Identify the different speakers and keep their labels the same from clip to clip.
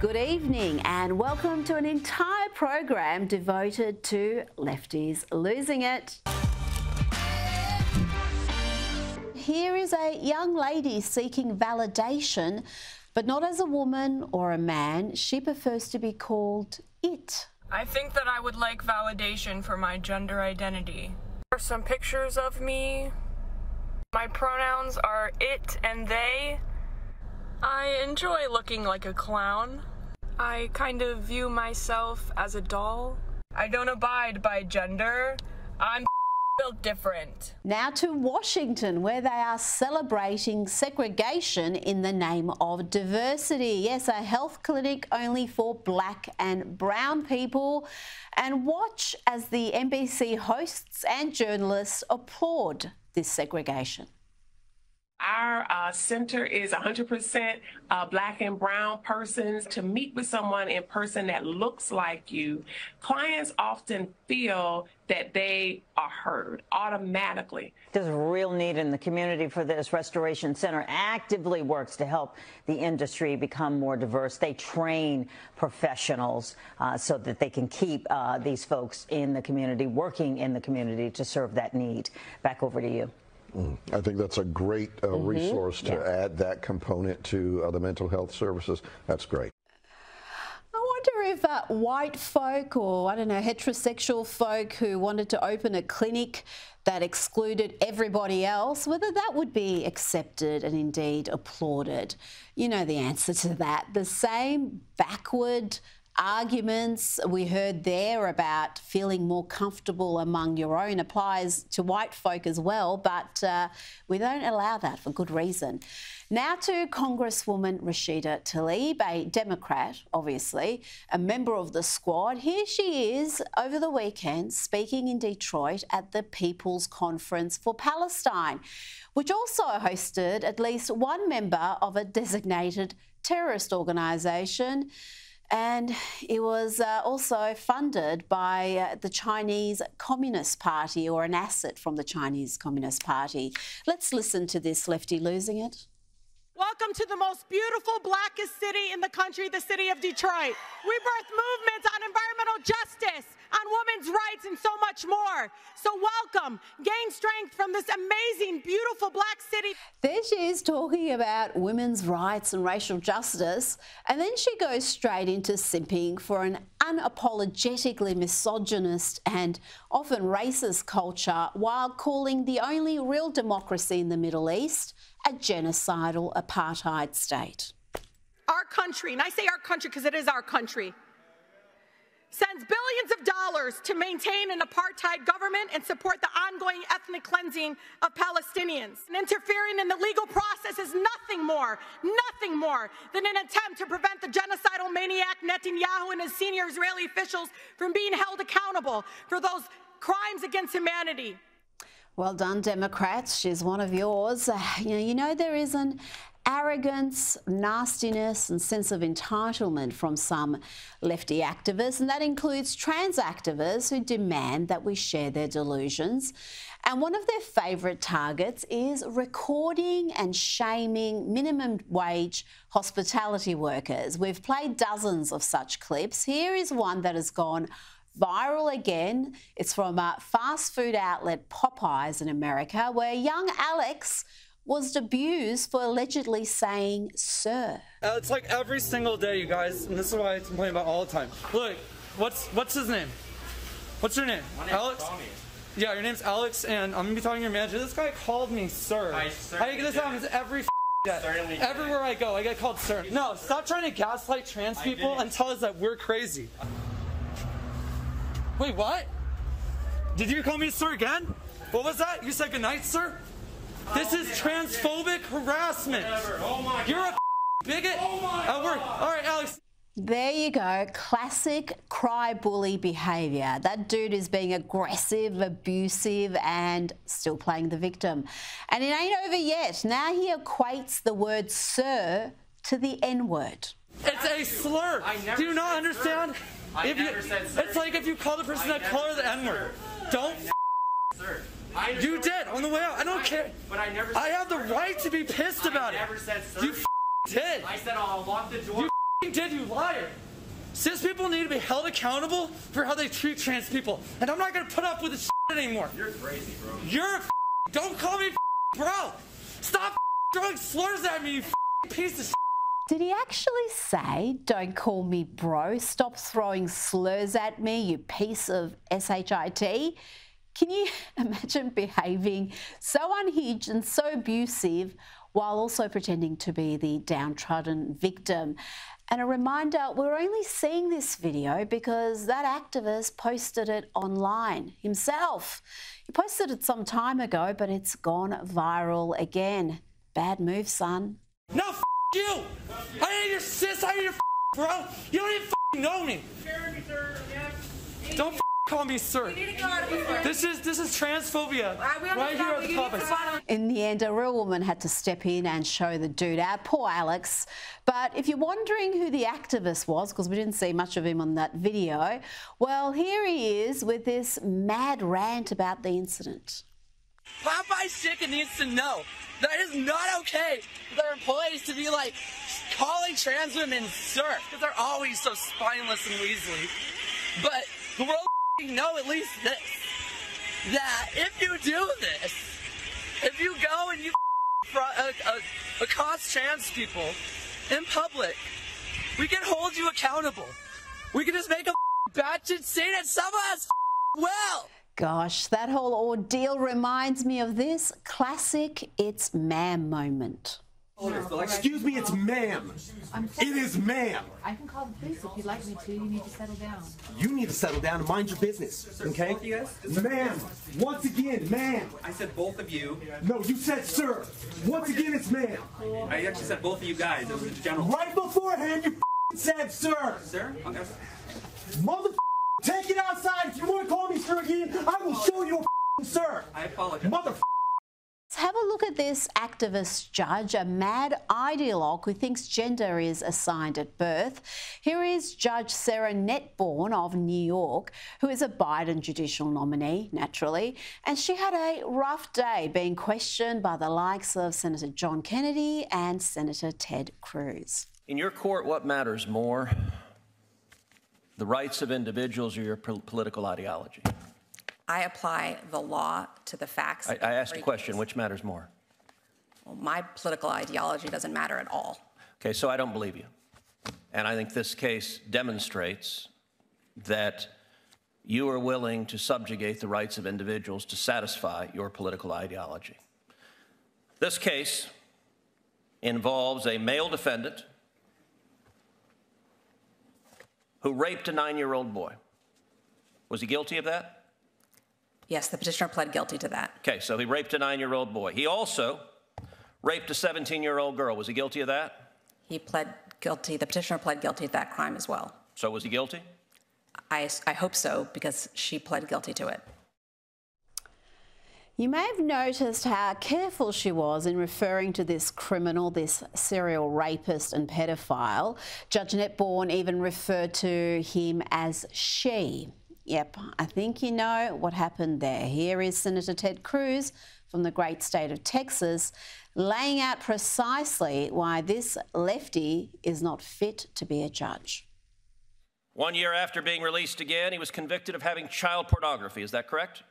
Speaker 1: Good evening and welcome to an entire program devoted to lefties losing it. Here is a young lady seeking validation, but not as a woman or a man. She prefers to be called it.
Speaker 2: I think that I would like validation for my gender identity. There are some pictures of me. My pronouns are it and they. I enjoy looking like a clown. I kind of view myself as a doll. I don't abide by gender. I'm built different.
Speaker 1: Now to Washington, where they are celebrating segregation in the name of diversity. Yes, a health clinic only for black and brown people. And watch as the NBC hosts and journalists applaud this segregation.
Speaker 3: Our center is 100% black and brown persons. To meet with someone in person that looks like you, clients often feel that they are heard automatically.
Speaker 4: There's a real need in the community for this. Restoration Center actively works to help the industry become more diverse. They train professionals so that they can keep these folks in the community, working in the community to serve that need. Back over to you.
Speaker 5: I think that's a great resource to add that component to the mental health services. That's great.
Speaker 1: I wonder if white folk or, I don't know, heterosexual folk who wanted to open a clinic that excluded everybody else, whether that would be accepted and indeed applauded. You know the answer to that. The same backward arguments we heard there about feeling more comfortable among your own applies to white folk as well, but we don't allow that for good reason. Now to Congresswoman Rashida Tlaib, a Democrat, obviously, a member of the squad. Here she is over the weekend speaking in Detroit at the People's Conference for Palestine, which also hosted at least one member of a designated terrorist organisation. And it was also funded by the Chinese Communist Party, or an asset from the Chinese Communist Party. Let's listen to this lefty losing it.
Speaker 6: Welcome to the most beautiful, blackest city in the country, the city of Detroit. We birth movements on environmental justice, on women's rights, and so much more. So welcome, gain strength from this amazing, beautiful black city.
Speaker 1: There she is talking about women's rights and racial justice, and then she goes straight into simping for an unapologetically misogynist and often racist culture, while calling the only real democracy in the Middle East a genocidal apartheid state.
Speaker 6: Our country, and I say our country because it is our country, sends billions of dollars to maintain an apartheid government and support the ongoing ethnic cleansing of Palestinians. And interfering in the legal process is nothing more than an attempt to prevent the genocidal maniac Netanyahu and his senior Israeli officials from being held accountable for those crimes against humanity.
Speaker 1: Well done, Democrats. She's one of yours. You know there is an arrogance, nastiness and sense of entitlement from some lefty activists, and that includes trans activists who demand that we share their delusions. And one of their favourite targets is recording and shaming minimum wage hospitality workers. We've played dozens of such clips. Here is one that has gone viral again. It's from a fast food outlet Popeyes in America, where young Alex was abused for allegedly saying sir.
Speaker 7: It's like every single day, you guys, and this is why I complain about all the time. Look, what's his name? What's your name? Alex? Yeah, your name's Alex, and I'm gonna be talking to your manager. This guy called me sir. This happens every day. Everywhere I go, I get called sir. No, stop trying to gaslight trans people and tell us that we're crazy. Wait, what? Did you call me sir again? What was that? You said goodnight, sir? This is transphobic harassment. You're a bigot at work. All right, Alex.
Speaker 1: There you go. Classic cry bully behaviour. That dude is being aggressive, abusive and still playing the victim. And it ain't over yet. Now he equates the word sir to the N-word.
Speaker 7: It's a slur. Do you not understand? It's like if you call the person of color the N-word. Don't sir. You did on the way out. I don't care. But I never. I have the right to be pissed about it. I never said sir. You did. I said I'll lock the door. You did, you liar. Cis people need to be held accountable for how they treat trans people. And I'm not going to put up with this anymore. You're crazy, bro. You're a don't call me bro. Stop throwing slurs at me, you piece of shit.
Speaker 1: Did he actually say, don't call me bro, stop throwing slurs at me, you piece of shit? Can you imagine behaving so unhinged and so abusive while also pretending to be the downtrodden victim? And a reminder, we're only seeing this video because that activist posted it online himself. He posted it some time ago, but it's gone viral again. Bad move, son.
Speaker 7: No, you! I ain't your sis, I ain't your bro. You don't even know me. Don't call me sir. This is transphobia. Right here at the topic.
Speaker 1: In the end, a real woman had to step in and show the dude out. Poor Alex. But if you're wondering who the activist was, because we didn't see much of him on that video, well, here he is with this mad rant about the incident.
Speaker 8: Popeye's chicken needs to know that it is not okay for their employees to be like calling trans women sir, because they're always so spineless and weaselly. But the world know at least this, that if you do this, if you go and you accost trans people in public, we can hold you accountable. We can just make a batshit say that some of us will.
Speaker 1: Gosh, that whole ordeal reminds me of this classic "it's ma'am" moment.
Speaker 9: Excuse me, it's ma'am. It is ma'am.
Speaker 10: I can call the police if you'd like me to. You need to settle down.
Speaker 9: You need to settle down and mind your business, okay?
Speaker 11: Both of you guys?
Speaker 9: Ma'am, once again, ma'am.
Speaker 11: I said both of you.
Speaker 9: No, you said sir. Once again, it's ma'am.
Speaker 11: I actually said both of you guys. It was in general.
Speaker 9: Right beforehand, you said sir.
Speaker 11: Sir? Okay.
Speaker 9: Mother, take it outside. If you want to call me sir again, I will show you a sir.
Speaker 11: I apologize.
Speaker 9: Mother.
Speaker 1: Let's have a look at this activist judge, a mad ideologue who thinks gender is assigned at birth. Here is Judge Sarah Netborn of New York, who is a Biden judicial nominee, naturally, and she had a rough day being questioned by the likes of Senator John Kennedy and Senator Ted Cruz.
Speaker 12: In your court, what matters more, the rights of individuals or your political ideology?
Speaker 13: I apply the law to the facts.
Speaker 12: I asked a question, which matters more?
Speaker 13: Well, my political ideology doesn't matter at all.
Speaker 12: Okay, so I don't believe you. And I think this case demonstrates that you are willing to subjugate the rights of individuals to satisfy your political ideology. This case involves a male defendant who raped a 9-year-old boy. Was he guilty of that?
Speaker 13: Yes, the petitioner pled guilty to that.
Speaker 12: Okay, so he raped a 9-year-old boy. He also raped a 17-year-old girl. Was he guilty of that?
Speaker 13: He pled guilty. The petitioner pled guilty to that crime as well.
Speaker 12: So was he guilty?
Speaker 13: I hope so, because she pled guilty to it.
Speaker 1: You may have noticed how careful she was in referring to this criminal, this serial rapist and pedophile. Judge Netborn even referred to him as she. Yep, I think you know what happened there. Here is Senator Ted Cruz from the great state of Texas laying out precisely why this lefty is not fit to be a judge.
Speaker 12: 1 year after being released again, he was convicted of having child pornography. Is that correct?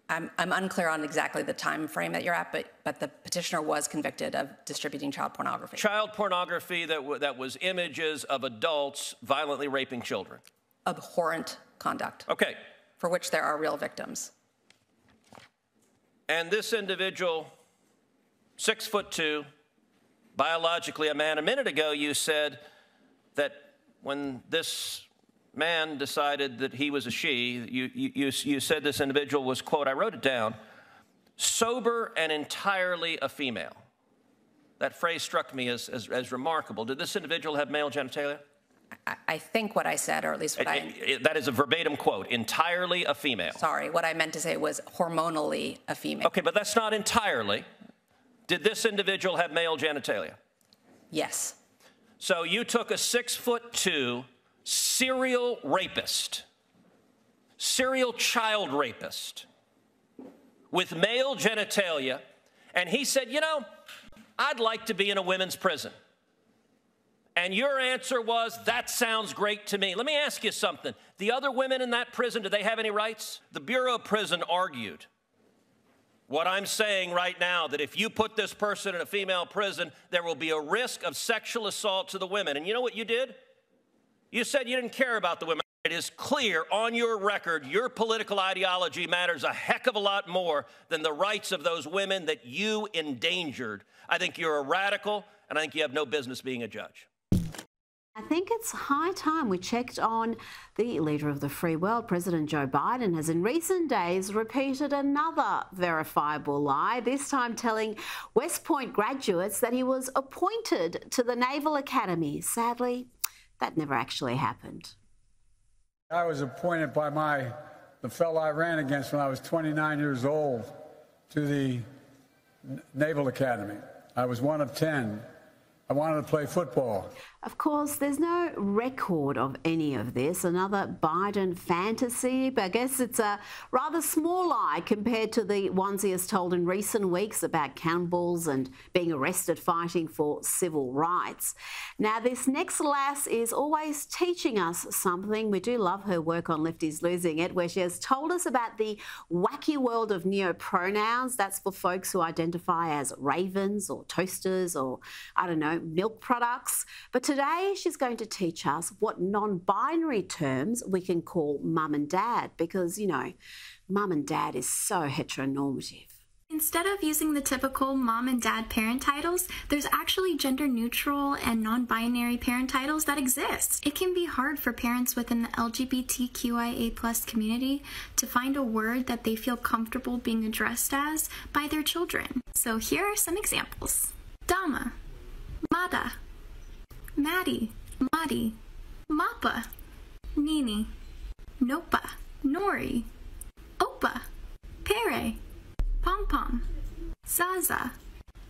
Speaker 13: I'm unclear on exactly the time frame that you're at, but the petitioner was convicted of distributing child pornography.
Speaker 12: Child pornography that was images of adults violently raping children.
Speaker 13: Abhorrent conduct.
Speaker 12: Okay.
Speaker 13: For which there are real victims.
Speaker 12: And this individual, 6'2", biologically a man. A minute ago you said that when this man decided that he was a she, you said this individual was, quote, I wrote it down, sober and entirely a female. That phrase struck me as remarkable. Did this individual have male genitalia?
Speaker 13: I think what I said, or at least what
Speaker 12: that is a verbatim quote, entirely a female.
Speaker 13: Sorry, what I meant to say was hormonally a female.
Speaker 12: Okay, but that's not entirely. Did this individual have male genitalia?
Speaker 13: Yes.
Speaker 12: So you took a 6'2" serial rapist, serial child rapist with male genitalia, and he said, you know, I'd like to be in a women's prison. And your answer was, that sounds great to me. Let me ask you something. The other women in that prison, do they have any rights? The Bureau of Prison argued what I'm saying right now, that if you put this person in a female prison, there will be a risk of sexual assault to the women. And you know what you did? You said you didn't care about the women. It is clear on your record, your political ideology matters a heck of a lot more than the rights of those women that you endangered. I think you're a radical, and I think you have no business being a judge.
Speaker 1: I think it's high time we checked on the leader of the free world. President Joe Biden has in recent days repeated another verifiable lie, this time telling Westpoint graduates that he was appointed to the Naval Academy. Sadly, that never actually happened.
Speaker 14: I was appointed by the fellow I ran against when I was 29 years old to the Naval Academy. I was one of 10. I wanted to play football.
Speaker 1: Of course, there's no record of any of this. Another Biden fantasy, but I guess it's a rather small lie compared to the ones he has told in recent weeks about cannibals and being arrested fighting for civil rights. Now, this next lass is always teaching us something. We do love her work on Lefties Losing It, where she has told us about the wacky world of neopronouns. That's for folks who identify as ravens or toasters or, I don't know, milk products. But today she's going to teach us what non-binary terms we can call mum and dad, because, you know, mum and dad is so heteronormative.
Speaker 15: Instead of using the typical mom and dad parent titles, there's actually gender-neutral and non-binary parent titles that exist. It can be hard for parents within the LGBTQIA+ community to find a word that they feel comfortable being addressed as by their children. So here are some examples. Dama, Mada, Maddie, Madi, Mappa, Nini, Nopa, Nori, Opa, Pere, Pom-Pom, Zaza,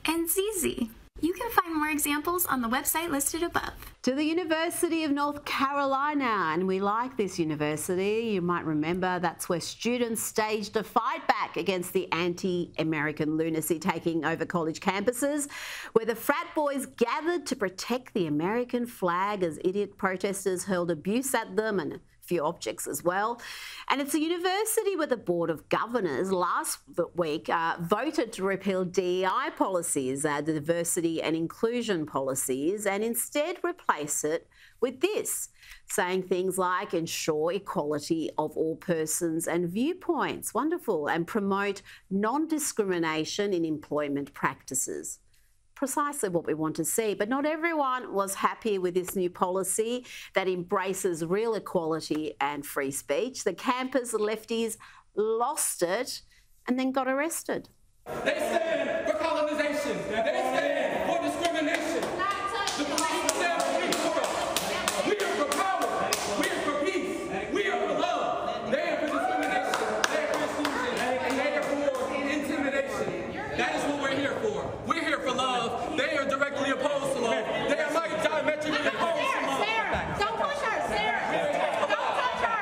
Speaker 15: and Zizi. You can find more examples on the website listed above.
Speaker 1: To the University of North Carolina, and we like this university. You might remember that's where students staged a fight back against the anti-American lunacy taking over college campuses, where the frat boys gathered to protect the American flag as idiot protesters hurled abuse at them and few objects as well. And it's a university where the Board of Governors last week voted to repeal DEI policies, the diversity and inclusion policies, and instead replace it with this, saying things like ensure equality of all persons and viewpoints, wonderful, and promote non-discrimination in employment practices. Precisely what we want to see. But not everyone was happy with this new policy that embraces real equality and free speech. The campus lefties lost it and then got arrested.
Speaker 16: They stand for colonization. They stand for discrimination. The police stand for peace. We are for power. We are for peace. We are for love. They are for discrimination. They are for exclusion. And they are for intimidation. That is what we're here for. We're here for love. They are directly opposed to love. They are like diametrically opposed to love.
Speaker 17: Sarah, don't push her, Sarah. Don't touch her.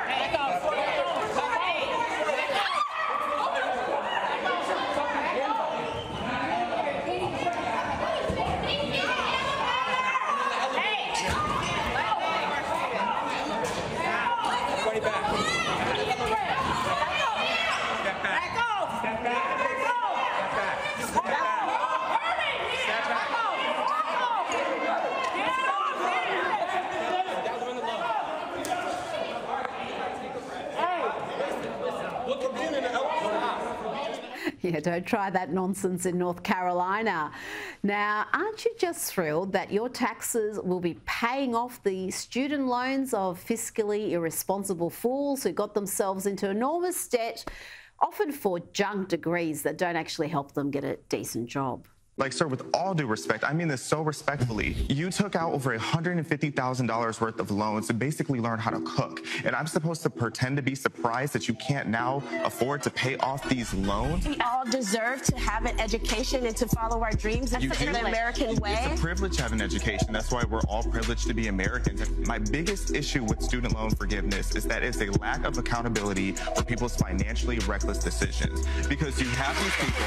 Speaker 1: Yeah, don't try that nonsense in North Carolina. Now, aren't you just thrilled that your taxes will be paying off the student loans of fiscally irresponsible fools who got themselves into enormous debt, often for junk degrees that don't actually help them get a decent job?
Speaker 18: Like, sir, with all due respect, I mean this so respectfully. You took out over $150,000 worth of loans to basically learn how to cook. And I'm supposed to pretend to be surprised that you can't now afford to pay off these loans?
Speaker 19: We all deserve to have an education and to follow our dreams. That's the American way.
Speaker 18: It's a privilege to have an education. That's why we're all privileged to be Americans. My biggest issue with student loan forgiveness is that it's a lack of accountability for people's financially reckless decisions. Because you have these people...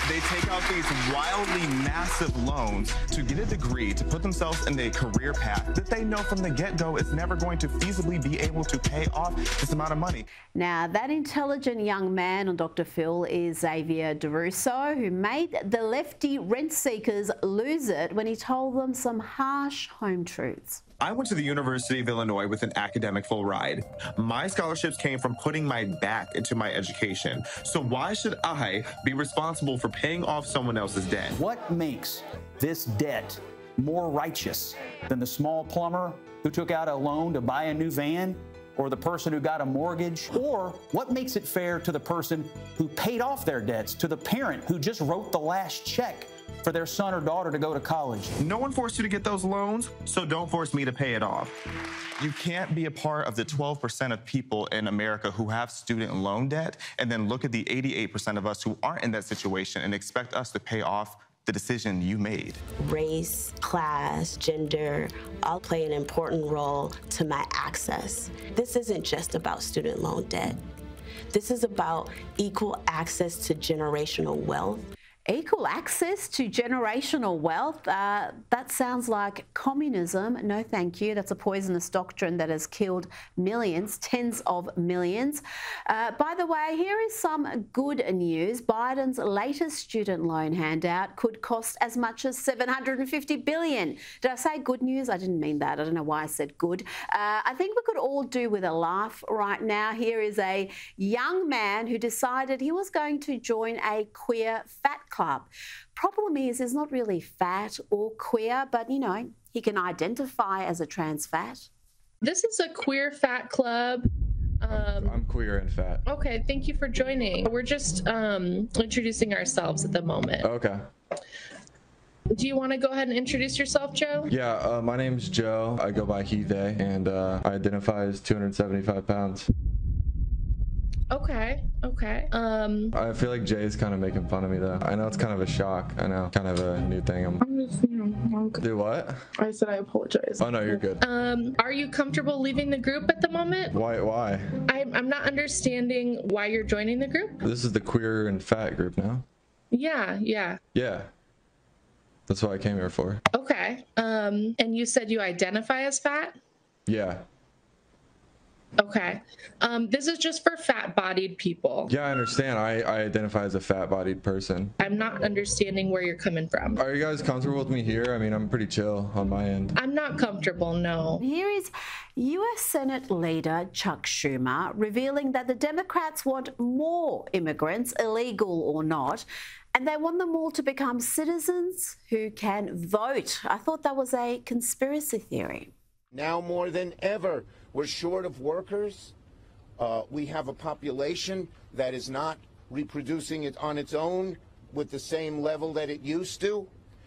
Speaker 18: They take out these wildly massive loans to get a degree, to put themselves in a career path that they know from the get-go is never going to feasibly be able to pay off this amount of money.
Speaker 1: Now, that intelligent young man on Dr. Phil is Xavier DeRusso, who made the lefty rent seekers lose it when he told them some harsh home truths.
Speaker 18: I went to the University of Illinois with an academic full ride. My scholarships came from putting my back into my education. So why should I be responsible for paying off someone else's debt?
Speaker 20: What makes this debt more righteous than the small plumber who took out a loan to buy a new van, or the person who got a mortgage? Or what makes it fair to the person who paid off their debts, to the parent who just wrote the last check for their son or daughter to go to college?
Speaker 18: No one forced you to get those loans, so don't force me to pay it off. You can't be a part of the 12% of people in America who have student loan debt and then look at the 88% of us who aren't in that situation and expect us to pay off the decision you made.
Speaker 19: Race, class, gender, all play an important role to my access. This isn't just about student loan debt. This is about equal access to generational wealth.
Speaker 1: Equal access to generational wealth, that sounds like communism. No, thank you. That's a poisonous doctrine that has killed millions, tens of millions. By the way, here is some good news. Biden's latest student loan handout could cost as much as $750 billion. Did I say good news? I didn't mean that. I don't know why I said good. I think we could all do with a laugh right now. Here is a young man who decided he was going to join a queer fat club. Problem is, he's not really fat or queer, but, you know, he can identify as a trans fat.
Speaker 21: This is a queer fat club.
Speaker 22: I'm queer and fat.
Speaker 21: Okay, thank you for joining. We're just introducing ourselves at the moment.
Speaker 22: Okay.
Speaker 21: Do you want to go ahead and introduce yourself, Joe?
Speaker 22: Yeah, my name's Joe. I go by he, they, and I identify as 275 pounds.
Speaker 21: Okay, okay.
Speaker 22: I feel like Jay's kind of making fun of me, though. I know it's kind of a shock. I know, kind of a new thing.
Speaker 21: I'm just, you know,
Speaker 22: Do what?
Speaker 21: I said I apologize.
Speaker 22: Oh, no, you're good.
Speaker 21: Are you comfortable leaving the group at the moment?
Speaker 22: Why?
Speaker 21: I'm not understanding why you're joining the group.
Speaker 22: This is the queer and fat group now.
Speaker 21: Yeah.
Speaker 22: Yeah. That's what I came here for.
Speaker 21: Okay. And you said you identify as fat?
Speaker 22: Yeah.
Speaker 21: Okay. This is just for fat-bodied people.
Speaker 22: Yeah, I understand. I identify as a fat-bodied person.
Speaker 21: I'm not understanding where you're coming from.
Speaker 22: Are you guys comfortable with me here? I mean, I'm pretty chill on my end.
Speaker 21: I'm not comfortable, no.
Speaker 1: Here is US Senate leader Chuck Schumer revealing that the Democrats want more immigrants, illegal or not, and they want them all to become citizens who can vote. I thought that was a conspiracy theory.
Speaker 23: Now more than ever, we're short of workers. We have a population that is not reproducing it on its own with the same level that it used to.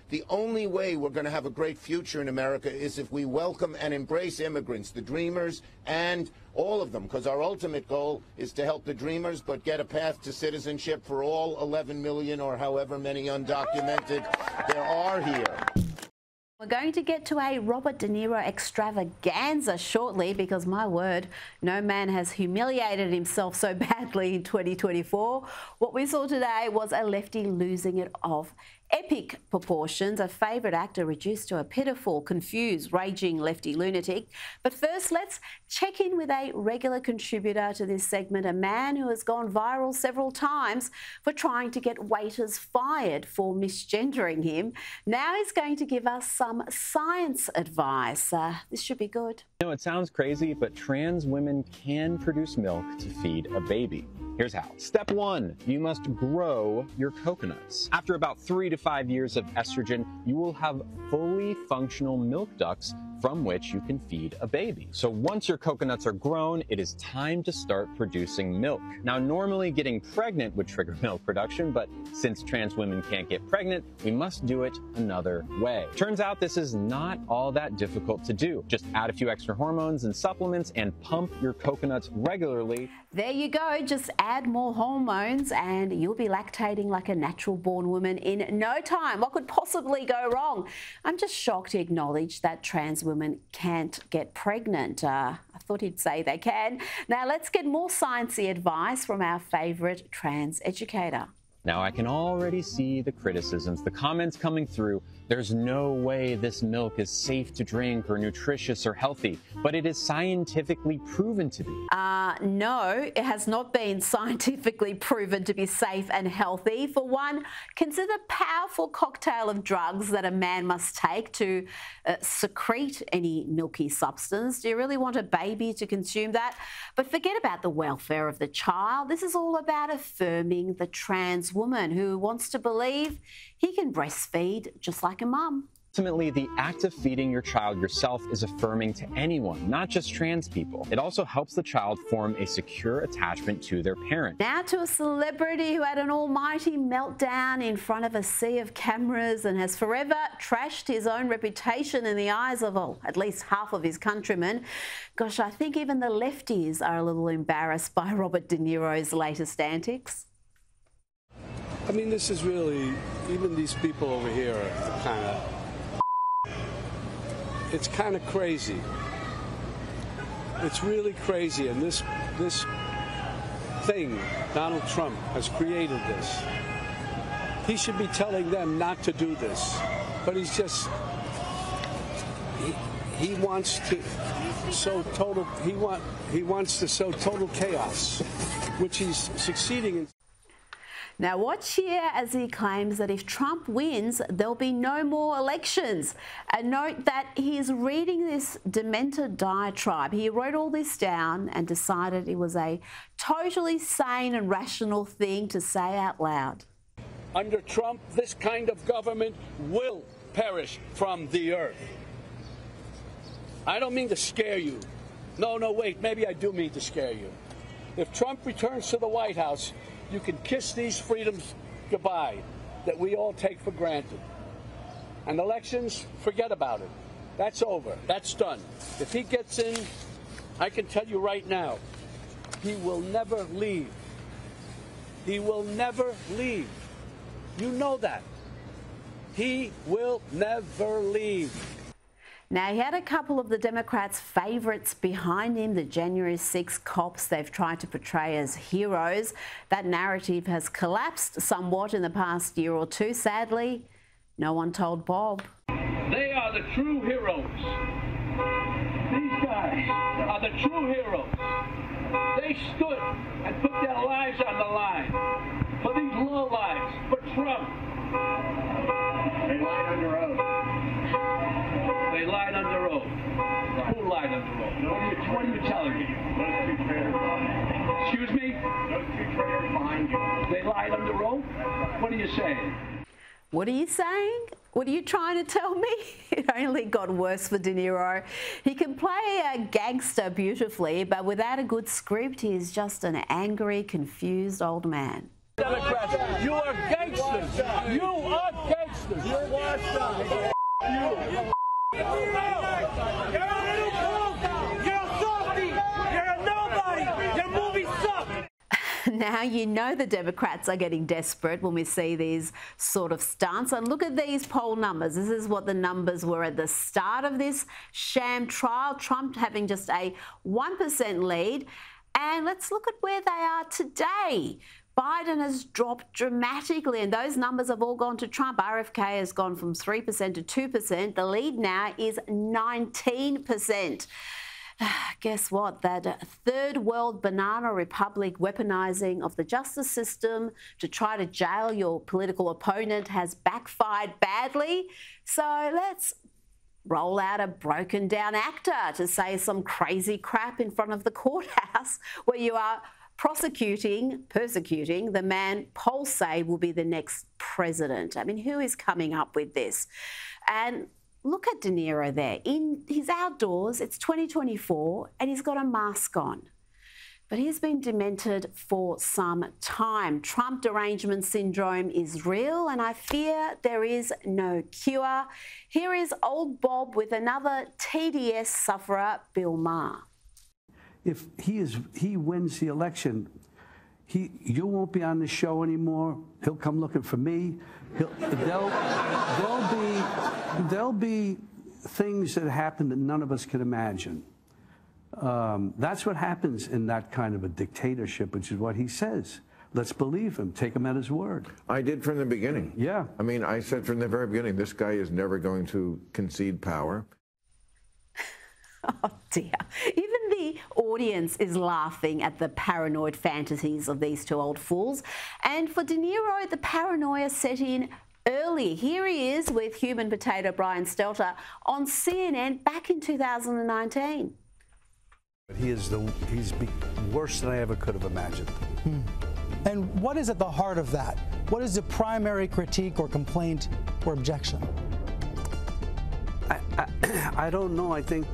Speaker 23: The only way we're going to have a great future in America is if we welcome and embrace immigrants, the dreamers, and all of them, because our ultimate goal is to help the dreamers, but get a path to citizenship for all 11 million or however many undocumented there are here.
Speaker 1: We're going to get to a Robert De Niro extravaganza shortly because, my word, no man has humiliated himself so badly in 2024. What we saw today was a lefty losing it of epic proportions, a favourite actor reduced to a pitiful, confused, raging lefty lunatic. But first, let's check in with a regular contributor to this segment, a man who has gone viral several times for trying to get waiters fired for misgendering him. Now he's going to give us some science advice. This should be good.
Speaker 24: You know, it sounds crazy, but trans women can produce milk to feed a baby. Here's how. Step 1, you must grow your coconuts. After about 3 to 5 years of estrogen, you will have fully functional milk ducts from which you can feed a baby. So once your coconuts are grown, it is time to start producing milk. Now, normally getting pregnant would trigger milk production, but since trans women can't get pregnant, we must do it another way. Turns out this is not all that difficult to do. Just add a few extra hormones and supplements and pump your coconuts regularly.
Speaker 1: There you go. Just add more hormones and you'll be lactating like a natural-born woman in no time. What could possibly go wrong? I'm just shocked he acknowledged that trans women can't get pregnant. I thought he'd say they can. Now let's get more sciencey advice from our favourite trans educator.
Speaker 24: Now, I can already see the criticisms, the comments coming through. There's no way this milk is safe to drink or nutritious or healthy, but it is scientifically proven to be.
Speaker 1: No, it has not been scientifically proven to be safe and healthy. For one, consider the powerful cocktail of drugs that a man must take to secrete any milky substance. Do you really want a baby to consume that? But forget about the welfare of the child. This is all about affirming the trans woman who wants to believe he can breastfeed just like a mum.
Speaker 24: Ultimately, the act of feeding your child yourself is affirming to anyone, not just trans people. It also helps the child form a secure attachment to their parent.
Speaker 1: Now to a celebrity who had an almighty meltdown in front of a sea of cameras and has forever trashed his own reputation in the eyes of, at least half of his countrymen. Gosh, I think even the lefties are a little embarrassed by Robert De Niro's latest antics.
Speaker 2: I mean, this is really, even these people over here are kind of, it's kind of crazy. It's really crazy, and this thing, Donald Trump has created this. He should be telling them not to do this, but he's just, he wants to sow total, he wants to sow total chaos, which he's succeeding in.
Speaker 1: Now watch here as he claims that if Trump wins, there'll be no more elections. And note that he is reading this demented diatribe. He wrote all this down and decided it was a totally sane and rational thing to say out loud.
Speaker 2: Under Trump, this kind of government will perish from the earth. I don't mean to scare you. No, wait, maybe I do mean to scare you. If Trump returns to the White House, you can kiss these freedoms goodbye that we all take for granted. And elections, forget about it. That's over. That's done. If he gets in, I can tell you right now, he will never leave. He will never leave. You know that. He will never leave.
Speaker 1: Now, he had a couple of the Democrats' favourites behind him, the January 6 cops they've tried to portray as heroes. That narrative has collapsed somewhat in the past year or two, sadly. No one told Bob.
Speaker 3: They are the true heroes. These guys are the true heroes. They stood and put their lives on the line for these lowlives, for Trump. They lied under oath. They lied under oath. Who lied under oath? What are you telling me? Those two traitors behind you. Excuse me? Those two traitors behind you. They lied under oath? What are you saying?
Speaker 1: What are you saying? What are you trying to tell me? It only got worse for De Niro. He can play a gangster beautifully, but without a good script, he's just an angry, confused old man.
Speaker 3: Democrats, you are gangsters. You are gangsters. You're washed up. You. You're a little punk. You're a softy. You're a nobody. Your movies suck.
Speaker 1: Now you know the Democrats are getting desperate when we see these sort of stunts. And look at these poll numbers. This is what the numbers were at the start of this sham trial. Trump having just a 1% lead. And let's look at where they are today. Biden has dropped dramatically, and those numbers have all gone to Trump. RFK has gone from 3% to 2%. The lead now is 19%. Guess what? That third world banana republic weaponizing of the justice system to try to jail your political opponent has backfired badly. So let's roll out a broken down actor to say some crazy crap in front of the courthouse where you are persecuting the man polls say will be the next president. I mean, who is coming up with this? And look at De Niro there. He's outdoors, it's 2024, and he's got a mask on. But he's been demented for some time. Trump derangement syndrome is real, and I fear there is no cure. Here is old Bob with another TDS sufferer, Bill Maher.
Speaker 4: If he wins the election, you won't be on the show anymore. He'll come looking for me. There'll be things that happen that none of us can imagine. That's what happens in that kind of a dictatorship, which is what he says. let's believe him. Take him at his word.
Speaker 5: I did from the beginning.
Speaker 4: Yeah.
Speaker 5: I mean, I said from the very beginning, this guy is never going to concede power.
Speaker 1: Oh dear. Even the audience is laughing at the paranoid fantasies of these two old fools. And for De Niro, the paranoia set in early. Here he is with human potato Brian Stelter on CNN back in 2019.
Speaker 4: He's worse than I ever could have imagined.
Speaker 6: And what is at the heart of that? What is the primary critique or complaint or objection?
Speaker 4: I don't know. I think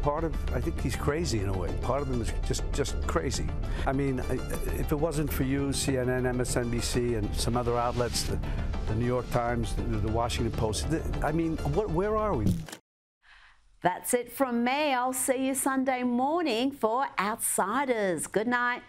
Speaker 4: he's crazy in a way. Part of him is just crazy. I mean, if it wasn't for you, CNN, MSNBC, and some other outlets, the New York Times, the Washington Post, I mean, where are we?
Speaker 1: That's it from me. I'll see you Sunday morning for Outsiders. Good night.